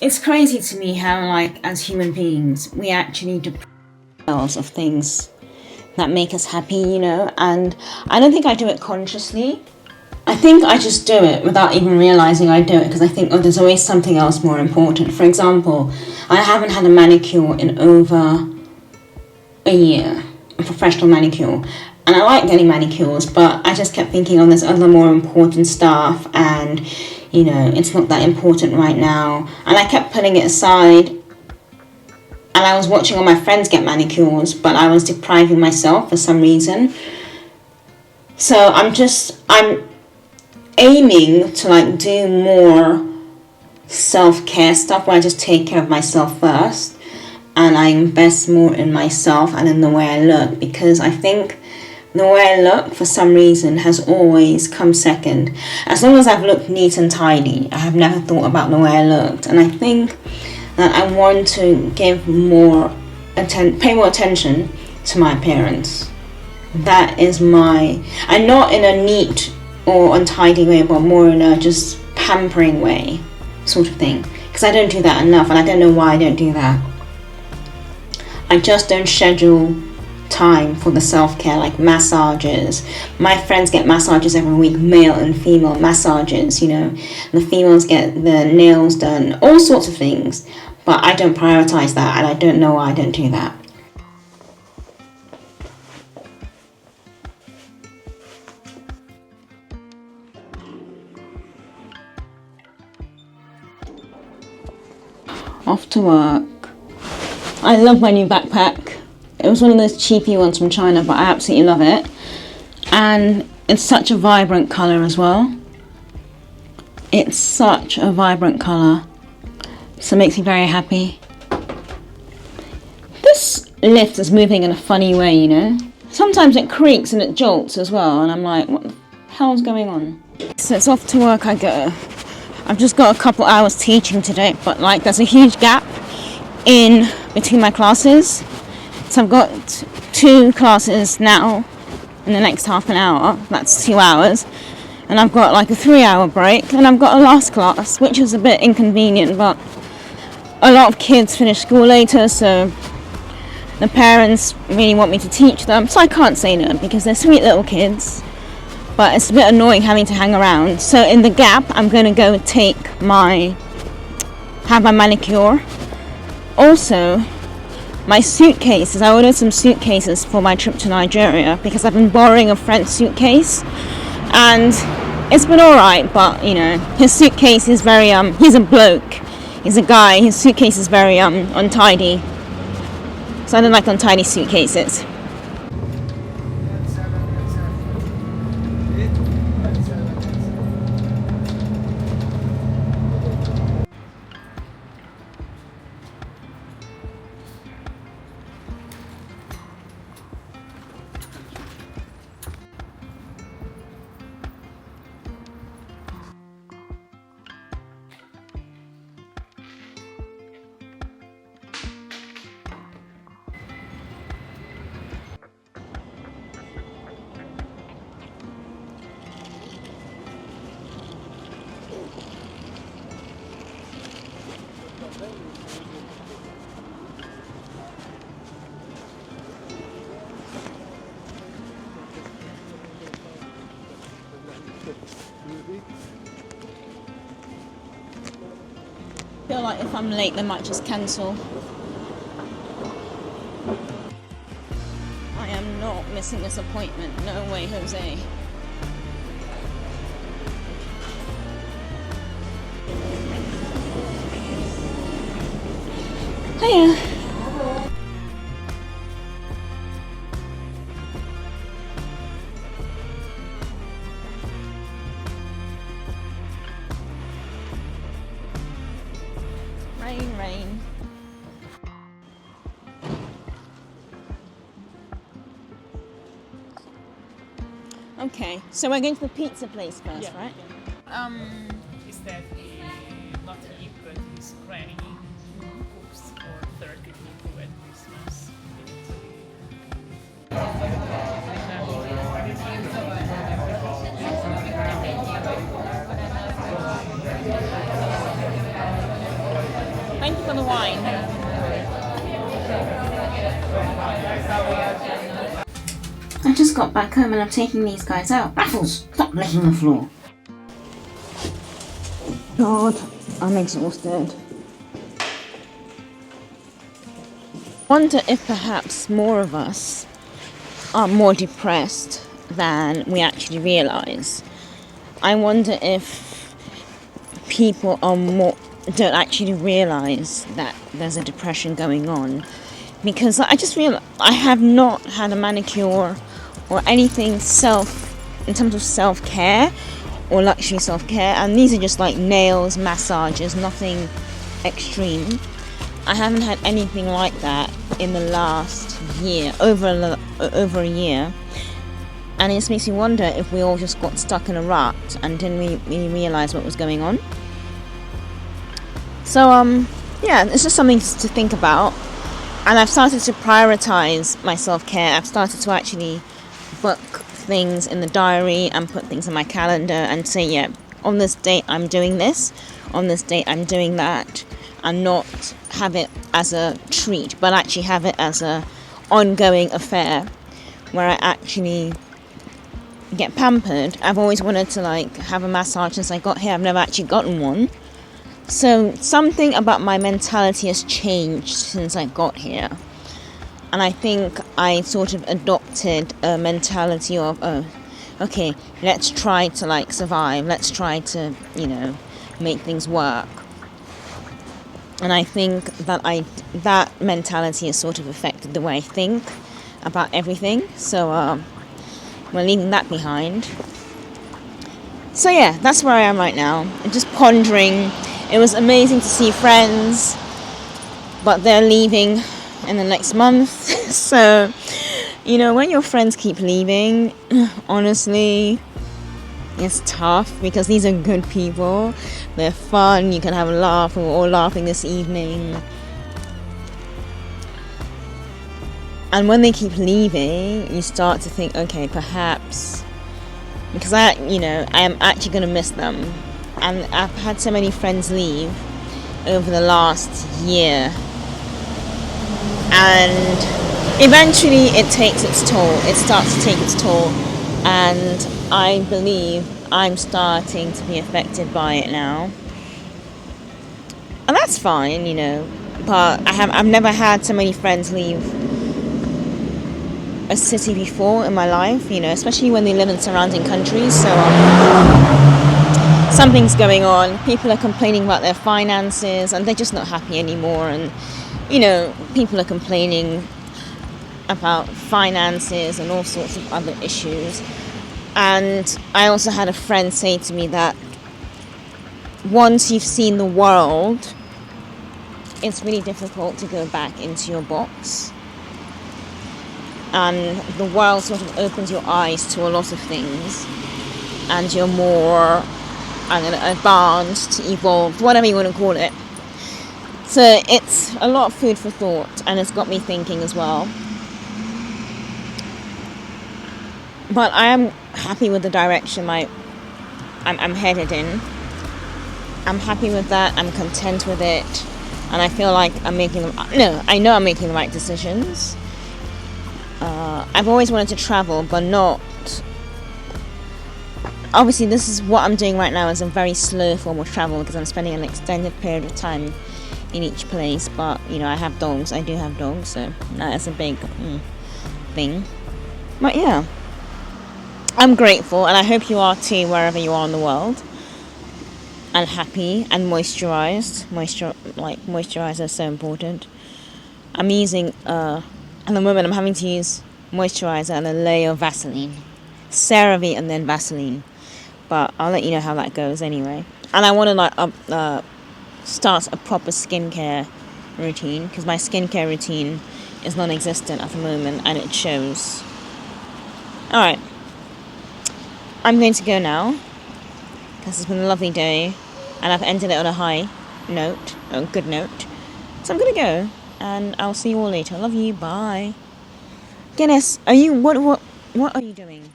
It's crazy to me how, like, as human beings, we actually deprive ourselves of things that make us happy, you know, and I don't think I do it consciously. I think I just do it without even realising I do it because I think, oh, there's always something else more important. For example, I haven't had a manicure in over a year, a professional manicure, and I like getting manicures, but I just kept thinking, oh, there's other more important stuff, and you know, it's not that important right now, and I kept putting it aside. And I was watching all my friends get manicures, but I was depriving myself for some reason. So I'm aiming to like do more self-care stuff where I just take care of myself first and I invest more in myself and in the way I look, because I think the way I look for some reason has always come second. As long as I've looked neat and tidy, I have never thought about the way I looked, and I think that I want to give pay more attention to my appearance. That is and not in a neat or untidy way, but more in a just pampering way, sort of thing. Because I don't do that enough, and I don't know why I don't do that. I just don't schedule time for the self-care, like massages. My friends get massages every week, male and female massages, you know. The females get the nails done, all sorts of things. But I don't prioritize that, and I don't know why I don't do that. Off to work. I love my new backpack. It was one of those cheapy ones from China, but I absolutely love it. And it's such a vibrant colour as well. It's such a vibrant colour. So it makes me very happy. This lift is moving in a funny way, you know. Sometimes it creaks and it jolts as well, and I'm like, what the hell's going on? So it's off to work I go. I've just got a couple hours teaching today, but like there's a huge gap in between my classes. So I've got 2 classes now in the next half an hour. That's 2 hours. And I've got like a 3-hour break, and I've got a last class, which is a bit inconvenient, but a lot of kids finish school later, so the parents really want me to teach them, so I can't say no because they're sweet little kids, but it's a bit annoying having to hang around. So in the gap, I'm going to go have my manicure. Also, my suitcases, I ordered some suitcases for my trip to Nigeria because I've been borrowing a friend's suitcase, and it's been alright, but you know, his suitcase is very, he's a bloke. He's a guy, his suitcase is very untidy. So I don't like untidy suitcases. I feel like if I'm late, they might just cancel. I am not missing this appointment. No way, Jose. Hiya. Rain. Okay, so we're going to the pizza place first, right? Is that not Eve, but is Granny cooks for 30 people at Christmas in Italy. Thank you for the wine. I just got back home and I'm taking these guys out. Raffles, stop licking the floor. God, I'm exhausted. Wonder if perhaps more of us are more depressed than we actually realise. I wonder if people don't actually realise that there's a depression going on, because I just feel I have not had a manicure or anything in terms of self-care or luxury self-care, and these are just like nails, massages, nothing extreme. I haven't had anything like that in the last year, over a year, and it just makes me wonder if we all just got stuck in a rut and didn't really realise what was going on. So yeah, it's just something to think about, and I've started to prioritise my self-care. I've started to actually book things in the diary and put things in my calendar and say, yeah, on this date I'm doing this, on this date I'm doing that, and not have it as a treat, but actually have it as a ongoing affair where I actually get pampered. I've always wanted to like have a massage since I got here. I've never actually gotten one. So something about my mentality has changed since I got here. And I think I sort of adopted a mentality of, oh, okay, let's try to like survive. Let's try to, make things work. And I think that mentality has sort of affected the way I think about everything. So we're leaving that behind. So yeah, that's where I am right now. I'm just pondering. It was amazing to see friends, but they're leaving in the next month. So, when your friends keep leaving, honestly, it's tough because these are good people. They're fun. You can have a laugh. We're all laughing this evening. And when they keep leaving, you start to think, okay, perhaps, because I am actually going to miss them. And I've had so many friends leave over the last year. And eventually it takes its toll. It starts to take its toll. And I believe I'm starting to be affected by it now. And that's fine, But I've never had so many friends leave a city before in my life, especially when they live in surrounding countries. So something's going on. People are complaining about their finances and they're just not happy anymore. And, people are complaining about finances and all sorts of other issues. And I also had a friend say to me that once you've seen the world, it's really difficult to go back into your box. And the world sort of opens your eyes to a lot of things. And you're more, advanced, evolved, whatever you want to call it. So it's a lot of food for thought, and it's got me thinking as well. But I am happy with the direction I'm headed in. I'm happy with that. I'm content with it. And I feel like I know I'm making the right decisions. I've always wanted to travel, but not... Obviously, this is what I'm doing right now is a very slow form of travel because I'm spending an extended period of time in each place. But, I have dogs. I do have dogs, so that is a big thing. But, yeah. I'm grateful, and I hope you are too, wherever you are in the world. And happy and moisturized. Moisturizer is so important. I'm using, at the moment, I'm having to use moisturizer and a layer of Vaseline. CeraVe and then Vaseline. But I'll let you know how that goes anyway. And I want to start a proper skincare routine because my skincare routine is non-existent at the moment and it shows. Alright. I'm going to go now because it's been a lovely day and I've ended it on a good note. So I'm going to go and I'll see you all later. Love you. Bye. Guinness, what are you doing?